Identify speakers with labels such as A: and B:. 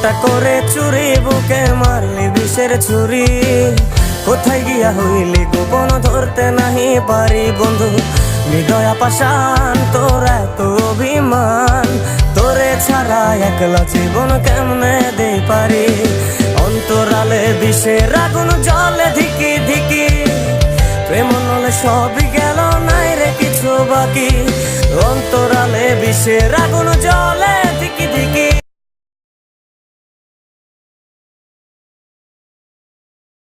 A: মনটা করে চুরি, বুকে মারলি বিষের ছুরি। কোথায় গিয়া হইলি গোপন ধরতে নাহি পারি বন্ধু, হৃদয়া পাষাণ তোর এত অভিমান। তোরে ছাড়া একলা জীবন কেমনে দে পারি, অন্তরালে বিষের আগুন জলে ধিকি ধিকি। প্রেম নলে সবই গেল নাই রে কিছু বাকি, অন্তরালে বিষের আগুন জলে